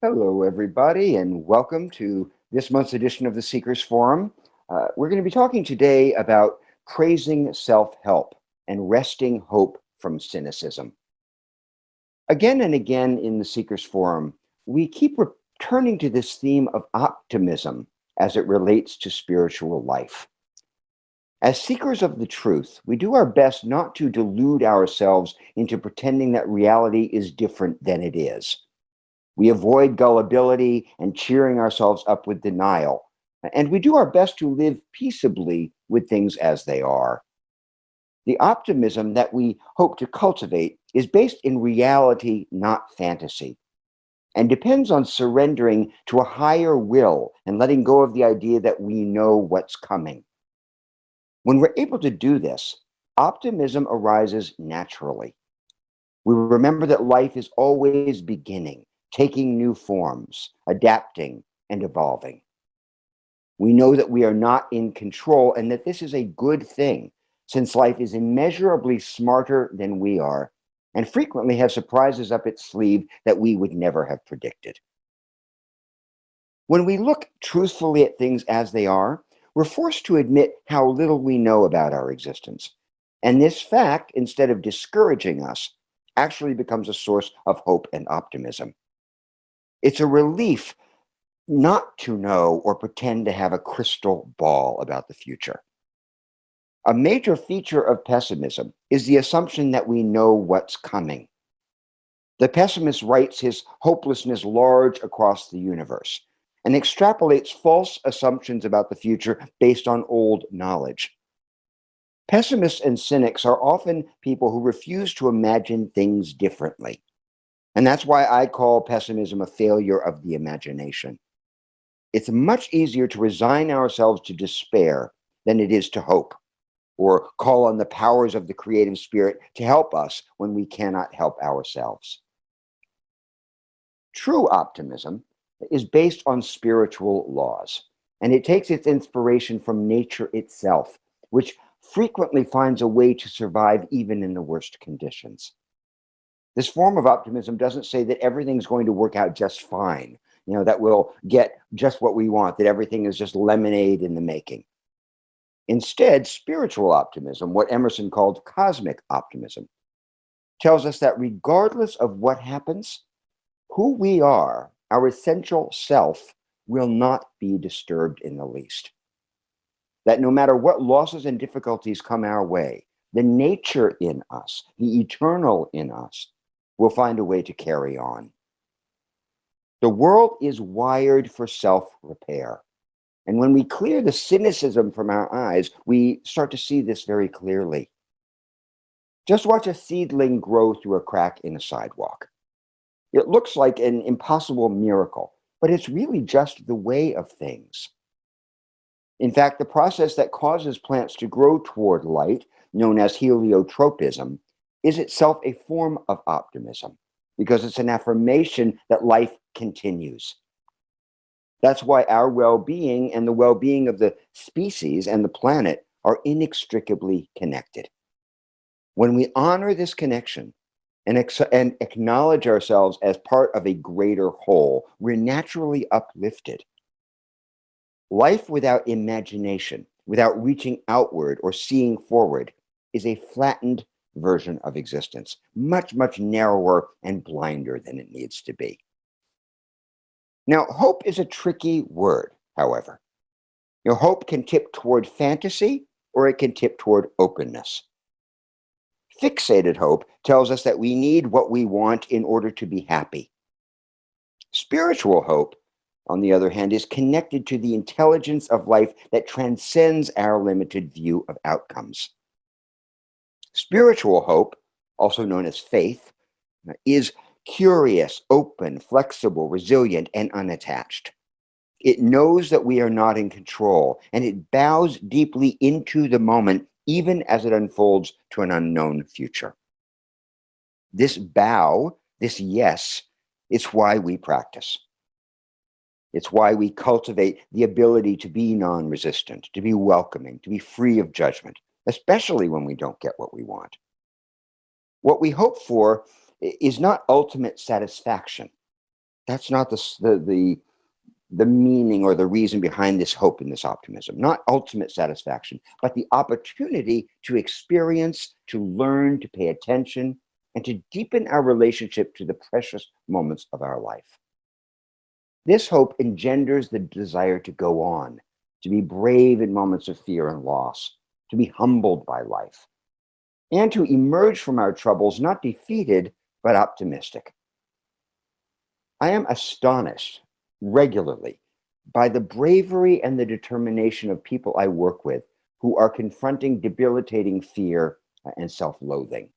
Hello, everybody, and welcome to this month's edition of the Seekers Forum. We're going to be talking today about praising self help and wresting hope from cynicism. Again and again in the Seekers Forum, we keep returning to this theme of optimism as it relates to spiritual life. As seekers of the truth, we do our best not to delude ourselves into pretending that reality is different than it is. We avoid gullibility and cheering ourselves up with denial. And we do our best to live peaceably with things as they are. The optimism that we hope to cultivate is based in reality, not fantasy, and depends on surrendering to a higher will and letting go of the idea that we know what's coming. When we're able to do this, optimism arises naturally. We remember that life is always beginning, taking new forms, adapting, and evolving. We know that we are not in control and that this is a good thing, since life is immeasurably smarter than we are and frequently has surprises up its sleeve that we would never have predicted. When we look truthfully at things as they are, we're forced to admit how little we know about our existence. And this fact, instead of discouraging us, actually becomes a source of hope and optimism. It's a relief not to know or pretend to have a crystal ball about the future. A major feature of pessimism is the assumption that we know what's coming. The pessimist writes his hopelessness large across the universe and extrapolates false assumptions about the future based on old knowledge. Pessimists and cynics are often people who refuse to imagine things differently. And that's why I call pessimism a failure of the imagination. It's much easier to resign ourselves to despair than it is to hope, or call on the powers of the creative spirit to help us when we cannot help ourselves. True optimism is based on spiritual laws, and it takes its inspiration from nature itself, which frequently finds a way to survive even in the worst conditions. This form of optimism doesn't say that everything's going to work out just fine, that we'll get just what we want, that everything is just lemonade in the making. Instead, spiritual optimism, what Emerson called cosmic optimism, tells us that regardless of what happens, who we are, our essential self, will not be disturbed in the least. That no matter what losses and difficulties come our way, the nature in us, the eternal in us, will find a way to carry on. The world is wired for self-repair. And when we clear the cynicism from our eyes, we start to see this very clearly. Just watch a seedling grow through a crack in a sidewalk. It looks like an impossible miracle, but it's really just the way of things. In fact, the process that causes plants to grow toward light, known as heliotropism, is itself a form of optimism because it's an affirmation that life continues. That's why our well-being and the well-being of the species and the planet are inextricably connected. When we honor this connection and acknowledge ourselves as part of a greater whole, we're naturally uplifted. Life without imagination, without reaching outward or seeing forward, is a flattened version of existence, much, much narrower and blinder than it needs to be. Now, hope is a tricky word, however. Hope can tip toward fantasy or it can tip toward openness. Fixated hope tells us that we need what we want in order to be happy. Spiritual hope, on the other hand, is connected to the intelligence of life that transcends our limited view of outcomes. Spiritual hope, also known as faith, is curious, open, flexible, resilient, and unattached. It knows that we are not in control, and it bows deeply into the moment, even as it unfolds to an unknown future. This bow, this yes, it's why we practice. It's why we cultivate the ability to be non-resistant, to be welcoming, to be free of judgment, especially when we don't get what we want. What we hope for is not ultimate satisfaction. That's not the meaning or the reason behind this hope and this optimism. Not ultimate satisfaction, but the opportunity to experience, to learn, to pay attention, and to deepen our relationship to the precious moments of our life. This hope engenders the desire to go on, to be brave in moments of fear and loss, to be humbled by life, and to emerge from our troubles not defeated, but optimistic. I am astonished regularly by the bravery and the determination of people I work with who are confronting debilitating fear and self-loathing.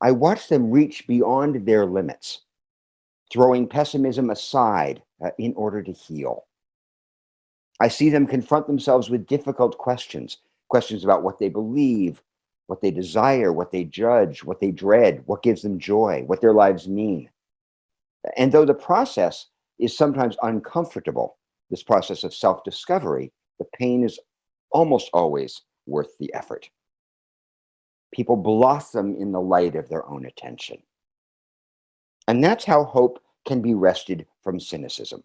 I watch them reach beyond their limits, throwing pessimism aside in order to heal. I see them confront themselves with difficult questions, questions about what they believe, what they desire, what they judge, what they dread, what gives them joy, what their lives mean. And though the process is sometimes uncomfortable, this process of self-discovery, the pain is almost always worth the effort. People blossom in the light of their own attention. And that's how hope can be wrested from cynicism,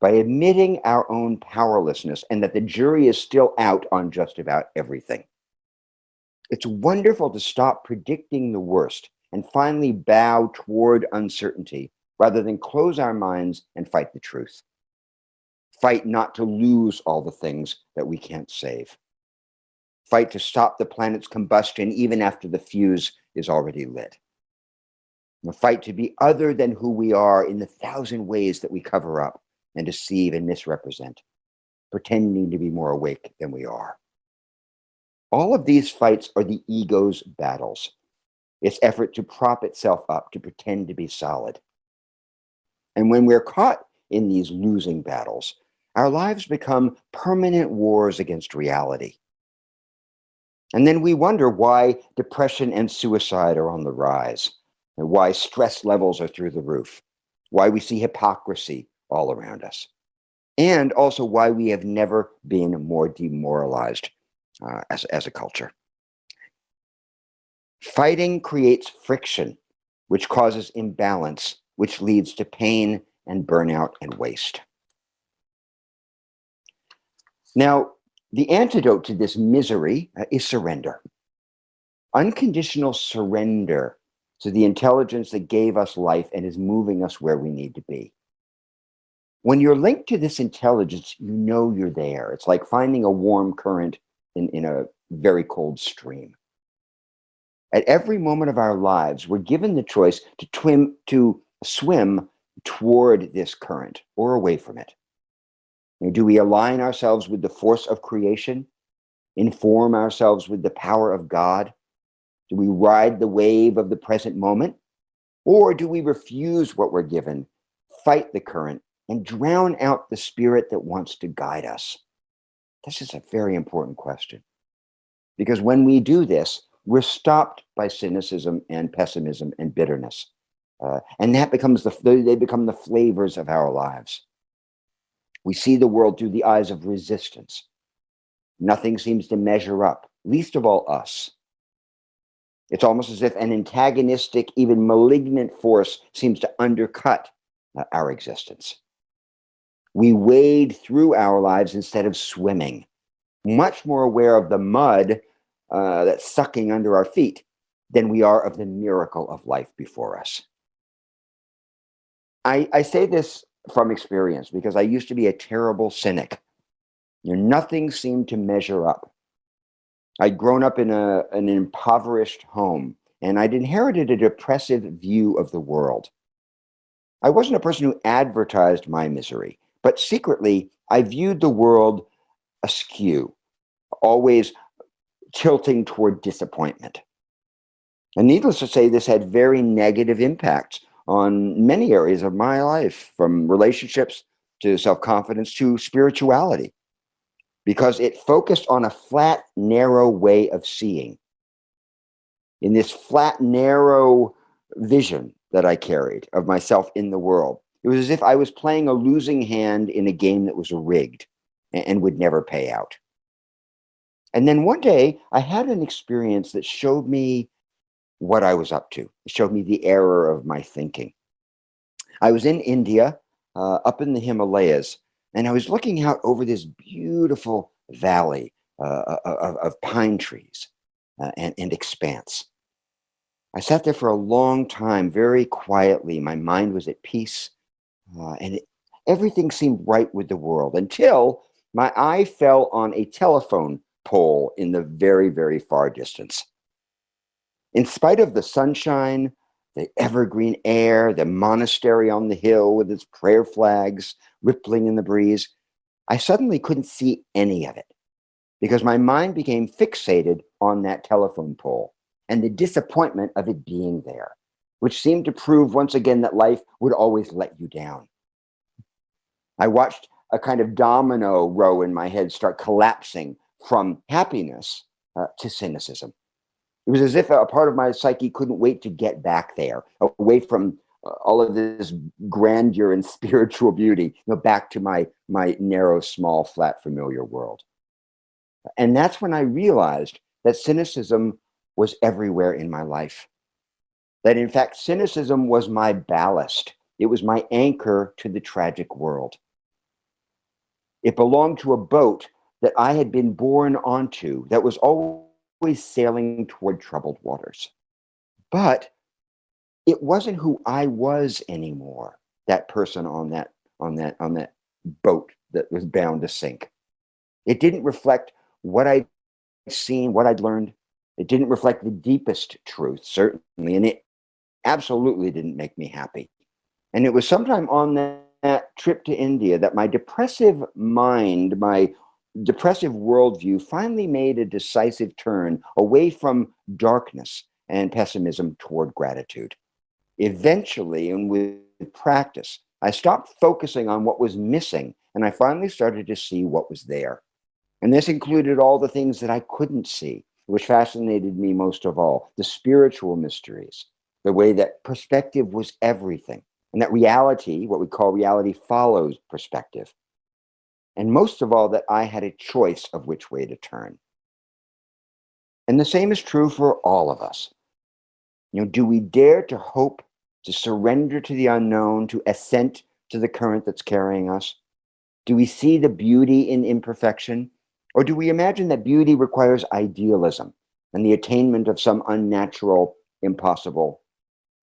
by admitting our own powerlessness and that the jury is still out on just about everything. It's wonderful to stop predicting the worst and finally bow toward uncertainty rather than close our minds and fight the truth. Fight not to lose all the things that we can't save. Fight to stop the planet's combustion even after the fuse is already lit. A fight to be other than who we are in the 1,000 ways that we cover up and deceive and misrepresent, pretending to be more awake than we are. All of these fights are the ego's battles, its effort to prop itself up, to pretend to be solid. And when we're caught in these losing battles, our lives become permanent wars against reality. And then we wonder why depression and suicide are on the rise, and why stress levels are through the roof, why we see hypocrisy all around us, and also why we have never been more demoralized as a culture. Fighting creates friction, which causes imbalance, which leads to pain and burnout and waste. Now, the antidote to this misery is surrender. Unconditional surrender to the intelligence that gave us life and is moving us where we need to be. When you're linked to this intelligence, you know you're there. It's like finding a warm current in a very cold stream. At every moment of our lives, we're given the choice to swim toward this current or away from it. Do we align ourselves with the force of creation, inform ourselves with the power of God? Do we ride the wave of the present moment? Or do we refuse what we're given, fight the current, and drown out the spirit that wants to guide us? This is a very important question. Because when we do this, we're stopped by cynicism and pessimism and bitterness. And that becomes they become the flavors of our lives. We see the world through the eyes of resistance. Nothing seems to measure up, least of all us. It's almost as if an antagonistic, even malignant force seems to undercut our existence. We wade through our lives instead of swimming, much more aware of the mud that's sucking under our feet than we are of the miracle of life before us. I say this from experience because I used to be a terrible cynic. Nothing seemed to measure up. I'd grown up in an impoverished home, and I'd inherited a depressive view of the world. I wasn't a person who advertised my misery, but secretly, I viewed the world askew, always tilting toward disappointment. And needless to say, this had very negative impacts on many areas of my life, from relationships to self-confidence to spirituality, because it focused on a flat, narrow way of seeing. In this flat, narrow vision that I carried of myself in the world, it was as if I was playing a losing hand in a game that was rigged and would never pay out. And then one day, I had an experience that showed me what I was up to. It showed me the error of my thinking. I was in India, up in the Himalayas, and I was looking out over this beautiful valley of pine trees and expanse. I sat there for a long time, very quietly. My mind was at peace, everything seemed right with the world until my eye fell on a telephone pole in the very, very far distance. In spite of the sunshine, the evergreen air, the monastery on the hill with its prayer flags rippling in the breeze, I suddenly couldn't see any of it because my mind became fixated on that telephone pole and the disappointment of it being there, which seemed to prove once again that life would always let you down. I watched a kind of domino row in my head start collapsing from happiness to cynicism. It was as if a part of my psyche couldn't wait to get back there, away from all of this grandeur and spiritual beauty, back to my narrow, small, flat, familiar world. And that's when I realized that cynicism was everywhere in my life. That in fact, cynicism was my ballast. It was my anchor to the tragic world. It belonged to a boat that I had been born onto that was always sailing toward troubled waters. But it wasn't who I was anymore, that person on that boat that was bound to sink. It didn't reflect what I'd seen, what I'd learned. It didn't reflect the deepest truth, certainly, and it absolutely didn't make me happy. And it was sometime on that trip to India that my depressive mind, my depressive worldview finally made a decisive turn away from darkness and pessimism toward gratitude. Eventually, and with practice, I stopped focusing on what was missing and I finally started to see what was there. And this included all the things that I couldn't see, which fascinated me most of all: the spiritual mysteries, the way that perspective was everything, and that reality, what we call reality, follows perspective. And most of all, that I had a choice of which way to turn. And the same is true for all of us. Do we dare to hope, to surrender to the unknown, to assent to the current that's carrying us? Do we see the beauty in imperfection? Or do we imagine that beauty requires idealism and the attainment of some unnatural, impossible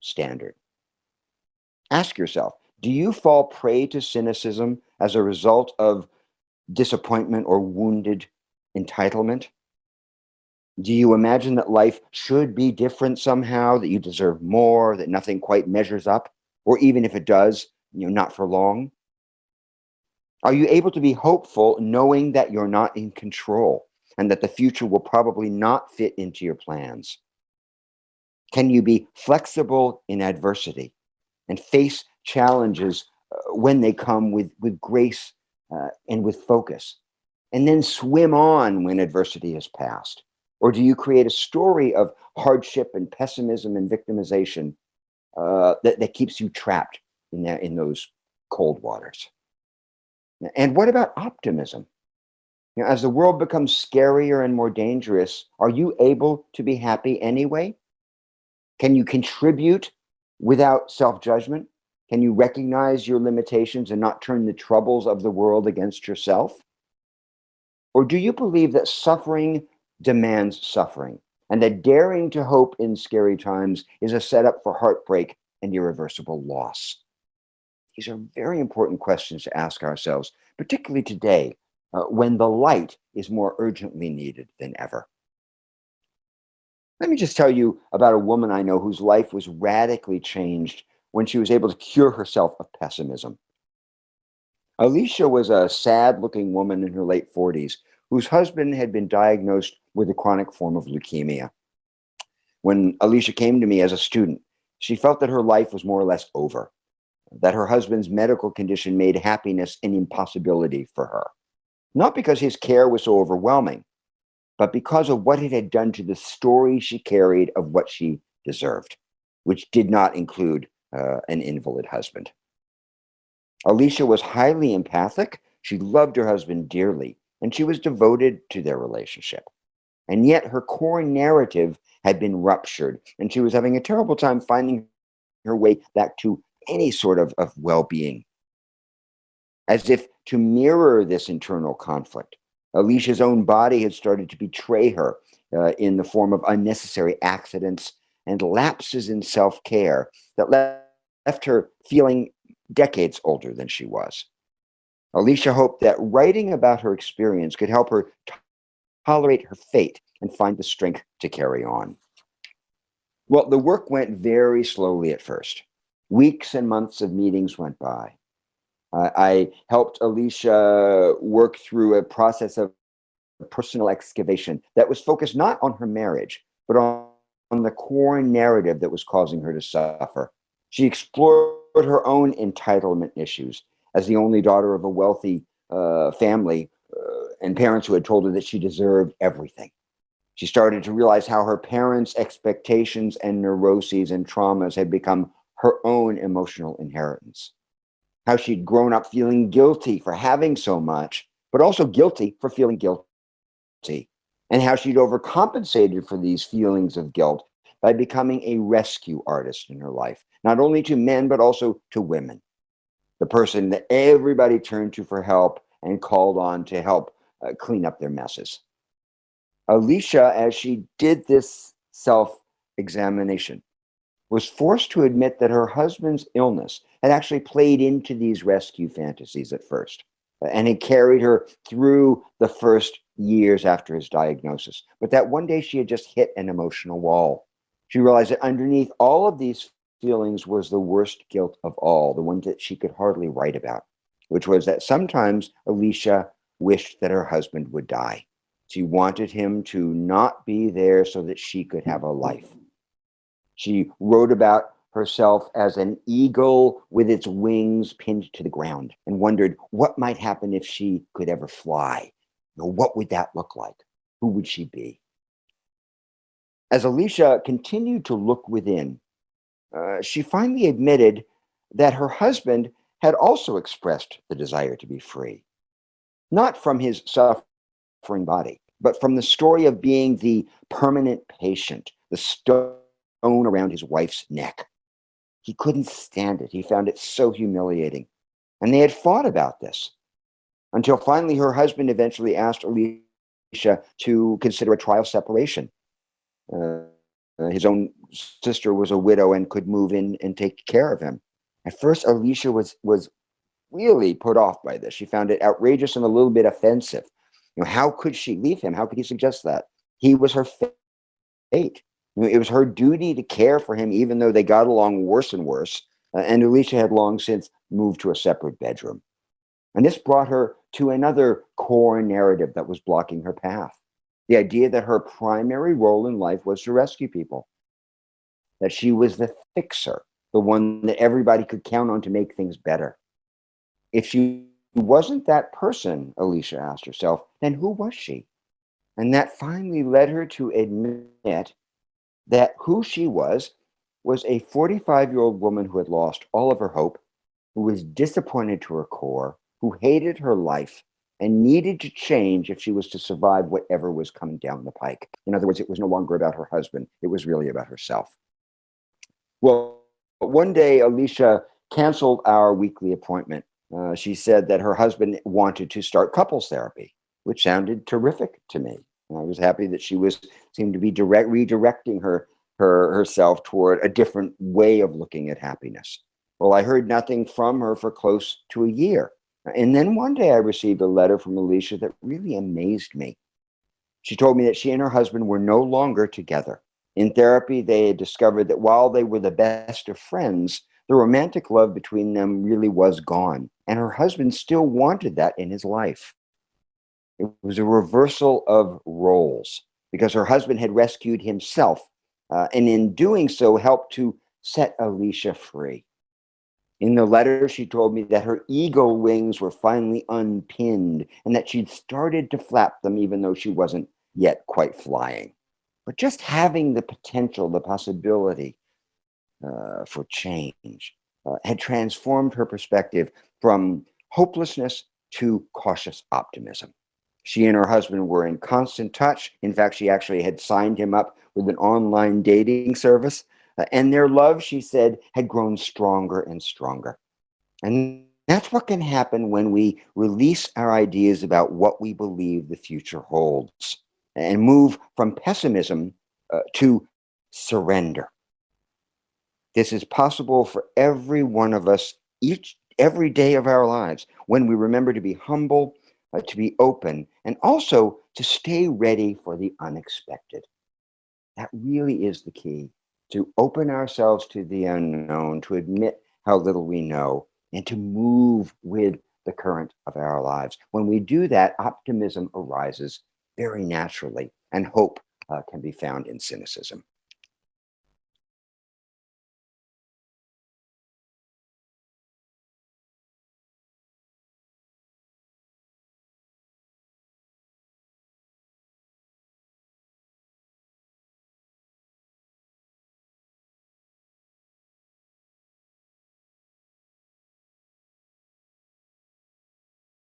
standard? Ask yourself, do you fall prey to cynicism as a result of disappointment or wounded entitlement? Do you imagine that life should be different somehow, that you deserve more, that nothing quite measures up, or even if it does, not for long? Are you able to be hopeful knowing that you're not in control and that the future will probably not fit into your plans? Can you be flexible in adversity and face challenges when they come with grace and with focus, and then swim on when adversity has passed? Or do you create a story of hardship and pessimism and victimization that keeps you trapped in those cold waters? And what about optimism? As the world becomes scarier and more dangerous, are you able to be happy anyway? Can you contribute without self judgment? Can you recognize your limitations and not turn the troubles of the world against yourself? Or do you believe that suffering demands suffering and that daring to hope in scary times is a setup for heartbreak and irreversible loss? These are very important questions to ask ourselves, particularly today when the light is more urgently needed than ever. Let me just tell you about a woman I know whose life was radically changed when she was able to cure herself of pessimism. Alicia was a sad looking woman in her late 40s whose husband had been diagnosed with a chronic form of leukemia. When Alicia came to me as a student, she felt that her life was more or less over, that her husband's medical condition made happiness an impossibility for her. Not because his care was so overwhelming, but because of what it had done to the story she carried of what she deserved, which did not include an invalid husband. Alicia was highly empathic. She loved her husband dearly, and she was devoted to their relationship. And yet her core narrative had been ruptured, and she was having a terrible time finding her way back to any sort of well-being. As if to mirror this internal conflict, Alicia's own body had started to betray her in the form of unnecessary accidents and lapses in self-care that left her feeling decades older than she was. Alicia hoped that writing about her experience could help her tolerate her fate and find the strength to carry on. Well, the work went very slowly at first. Weeks and months of meetings went by. I helped Alicia work through a process of personal excavation that was focused not on her marriage, but on the core narrative that was causing her to suffer. She explored her own entitlement issues as the only daughter of a wealthy family and parents who had told her that she deserved everything. She started to realize how her parents' expectations and neuroses and traumas had become her own emotional inheritance. How she'd grown up feeling guilty for having so much, but also guilty for feeling guilty, and how she'd overcompensated for these feelings of guilt by becoming a rescue artist in her life, not only to men, but also to women. The person that everybody turned to for help and called on to help clean up their messes. Alicia, as she did this self examination, was forced to admit that her husband's illness had actually played into these rescue fantasies at first and had carried her through the first years after his diagnosis. But that one day she had just hit an emotional wall. She realized that underneath all of these feelings was the worst guilt of all, the one that she could hardly write about, which was that sometimes Alicia wished that her husband would die. She wanted him to not be there so that she could have a life. She wrote about herself as an eagle with its wings pinned to the ground and wondered what might happen if she could ever fly. What would that look like? Who would she be? As Alicia continued to look within, she finally admitted that her husband had also expressed the desire to be free, not from his suffering body, but from the story of being the permanent patient, the stone around his wife's neck. He couldn't stand it. He found it so humiliating. And they had fought about this until finally her husband eventually asked Alicia to consider a trial separation. His own sister was a widow and could move in and take care of him. At first, Alicia was really put off by this. She found it outrageous and a little bit offensive. How could she leave him? How could he suggest that? He was her fate. It was her duty to care for him, even though they got along worse and worse. And Alicia had long since moved to a separate bedroom. And this brought her to another core narrative that was blocking her path. The idea that her primary role in life was to rescue people, that she was the fixer, the one that everybody could count on to make things better. If she wasn't that person, Alicia asked herself, then who was she? And that finally led her to admit that who she was a 45-year-old woman who had lost all of her hope, who was disappointed to her core, who hated her life, and needed to change if she was to survive whatever was coming down the pike. In other words, it was no longer about her husband. It was really about herself. Well, one day, Alicia canceled our weekly appointment. She said that her husband wanted to start couples therapy, which sounded terrific to me. And I was happy that she seemed to be redirecting herself toward a different way of looking at happiness. Well, I heard nothing from her for close to a year. And then one day I received a letter from Alicia that really amazed me. She told me that she and her husband were no longer together. In therapy, they had discovered that while they were the best of friends, the romantic love between them really was gone. And her husband still wanted that in his life. It was a reversal of roles because her husband had rescued himself, and in doing so, helped to set Alicia free. In the letter, she told me that her ego wings were finally unpinned and that she'd started to flap them even though she wasn't yet quite flying. But just having the potential, the possibility for change had transformed her perspective from hopelessness to cautious optimism. She and her husband were in constant touch. In fact, she actually had signed him up with an online dating service And their love, she said, had grown stronger and stronger. And that's what can happen when we release our ideas about what we believe the future holds and move from pessimism to surrender. This is possible for every one of us every day of our lives when we remember to be humble, to be open, and also to stay ready for the unexpected. That really is the key, to open ourselves to the unknown, to admit how little we know, and to move with the current of our lives. When we do that, optimism arises very naturally, and hope can be found in cynicism.